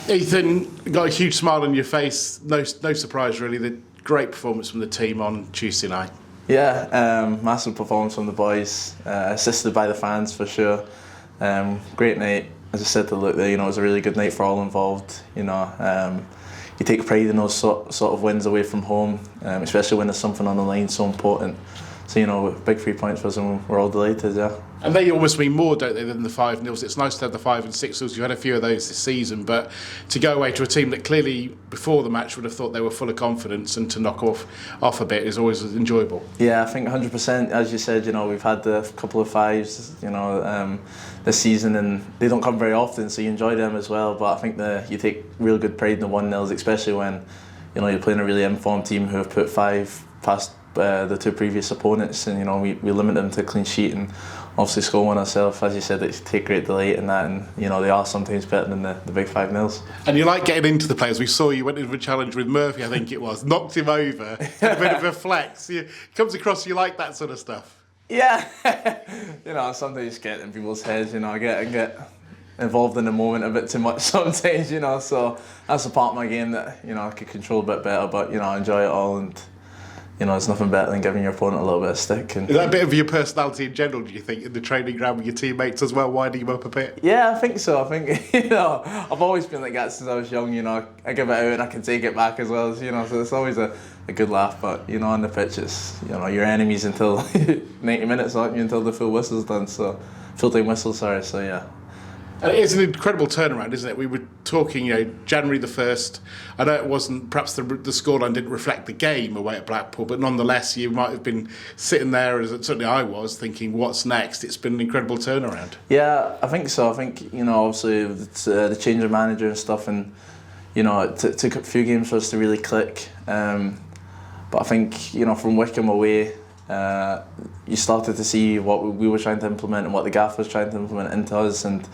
Ethan, got a huge smile on your face. No surprise really. The great performance from the team on Tuesday night. Yeah, massive performance from the boys, assisted by the fans for sure. Great night. As I said to Luke, it was a really good night for all involved. You take pride in those sort of wins away from home, especially when there's something on the line so important. So, big 3 points for us, and we're all delighted, yeah. And they almost mean more, don't they, than the 5-0s. It's nice to have the 5 and 6-0s. You've had a few of those this season, but to go away to a team that clearly, before the match, would have thought they were full of confidence, and to knock off a bit is always enjoyable. Yeah, I think 100%. As you said, we've had a couple of 5s, this season, and they don't come very often, so you enjoy them as well. But I think you take real good pride in the 1-0s, especially when you're playing a really informed team who have put 5 past the 2 previous opponents, and we limit them to a clean sheet and obviously score one ourselves. As you said, they take great delight in that, and they are sometimes better than the big 5-0s. And you like getting into the players. We saw you went into a challenge with Murphy, I think it was, knocked him over, had a bit of a flex. It comes across you like that sort of stuff. Yeah, sometimes get in people's heads. I get involved in the moment a bit too much sometimes. So that's a part of my game that I could control a bit better. But I enjoy it all, and there's nothing better than giving your opponent a little bit of stick. And is that a bit of your personality in general, do you think, in the training ground with your teammates as well, winding them up a bit? Yeah, I think so. I think I've always been like that since I was young. I give it out and I can take it back as well. So it's always a good laugh. But on the pitch, it's your enemies until 90 minutes, aren't you? Until the full whistle's done. So full time whistle, sorry. So yeah. And it's an incredible turnaround, isn't it? We were talking, January the 1st. I know it wasn't, perhaps the scoreline didn't reflect the game away at Blackpool, but nonetheless, you might have been sitting there, as certainly I was, thinking, what's next? It's been an incredible turnaround. Yeah, I think so. I think, obviously, it's, the change of manager and stuff, and, it took a few games for us to really click. But I think, from Wycombe away, you started to see what we were trying to implement and what the gaff was trying to implement into us, and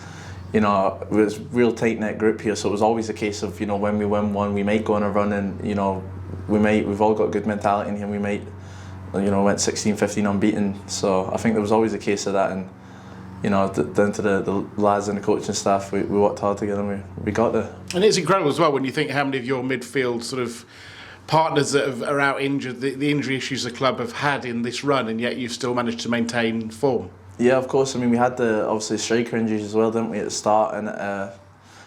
it was a real tight-knit group here, so it was always a case of, when we win one, we might go on a run, and, we've all got good mentality in here, we might, went 16-15 unbeaten, so I think there was always a case of that, and, down to the lads and the coaching staff, we worked hard together, and we got there. And it's incredible as well when you think how many of your midfield sort of partners that are out injured, the injury issues the club have had in this run, and yet you've still managed to maintain form. Yeah, of course. We had the obviously striker injuries as well, didn't we, at the start, and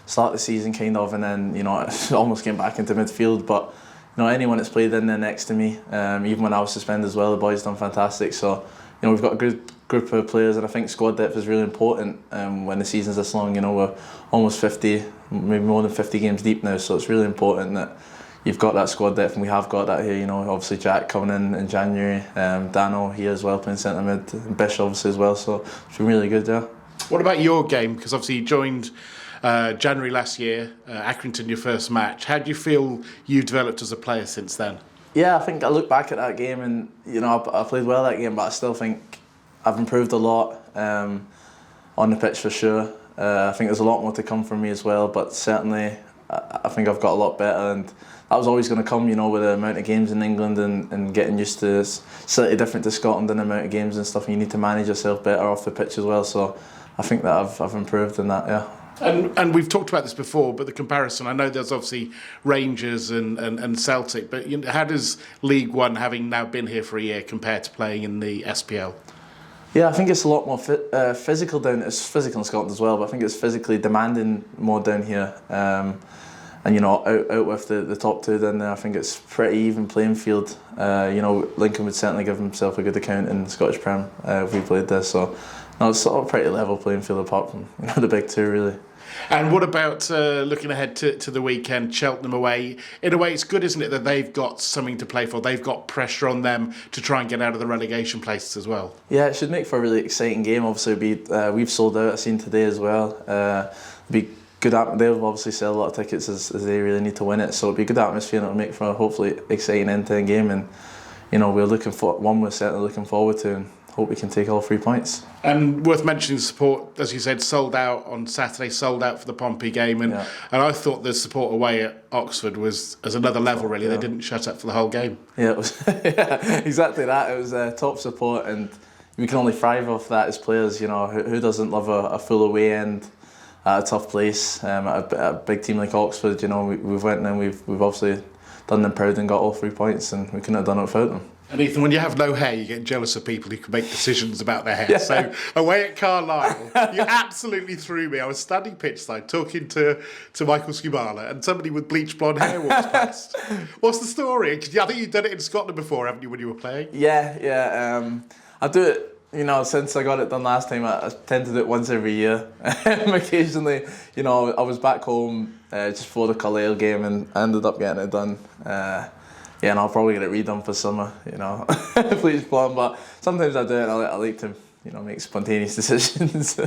start of the season kind of, and then almost came back into midfield. But anyone that's played in there next to me, even when I was suspended as well, the boys done fantastic. So we've got a good group of players, and I think squad depth is really important when the season's this long. We're almost 50, maybe more than 50 games deep now, so it's really important that you've got that squad depth, and we have got that here. Obviously Jack coming in January, Dano here as well playing centre mid, and Bish obviously as well. So it's been really good, yeah. What about your game? Because obviously you joined January last year, Accrington your first match. How do you feel you've developed as a player since then? Yeah, I think I look back at that game, and I played well that game, but I still think I've improved a lot on the pitch for sure. I think there's a lot more to come from me as well, but certainly I think I've got a lot better, and that was always going to come, with the amount of games in England and getting used to it's slightly different to Scotland and the amount of games and stuff, and you need to manage yourself better off the pitch as well. So I think that I've improved in that, yeah. And we've talked about this before, but the comparison, I know there's obviously Rangers and Celtic, but how does League One, having now been here for a year, compare to playing in the SPL? Yeah, I think it's a lot more physical down. It's physical in Scotland as well, but I think it's physically demanding more down here. And out with the top two down there, I think it's pretty even playing field. Lincoln would certainly give himself a good account in the Scottish Prem if we played there. So no, it's sort of pretty level playing field apart from the big two really. And what about looking ahead to the weekend, Cheltenham away? In a way, it's good, isn't it, that they've got something to play for? They've got pressure on them to try and get out of the relegation places as well. Yeah, it should make for a really exciting game. Obviously, we've sold out, I've seen today as well. Be good. They'll obviously sell a lot of tickets as they really need to win it. So it'll be a good atmosphere, and it'll make for a hopefully exciting end-to-end game. And we're certainly looking forward to, and hope we can take all 3 points. And worth mentioning, support, as you said, sold out on Saturday, sold out for the Pompey game, and I thought the support away at Oxford was as another level really. They didn't shut up for the whole game. Yeah, it was exactly that. It was top support, and we can only thrive off that as players. Who doesn't love a full away end at a tough place, at a big team like Oxford. You know, we've went and we've obviously done them proud and got all 3 points, and we couldn't have done it without them. And Ethan, when you have no hair, you get jealous of people who can make decisions about their hair. So away at Carlisle, you absolutely threw me. I was standing pitchside talking to Michael Skubala, and somebody with bleached blonde hair walks past. What's the story? 'Cause I think you've done it in Scotland before, haven't you, when you were playing? Yeah. I do it. You know, since I got it done last time, I tend to do it once every year. Occasionally, you know, I was back home just before the Carlisle game, and I ended up getting it done. Yeah, and I'll probably get it redone for summer, you know, bleach blonde. But sometimes I do it, and I like to, you know, make spontaneous decisions.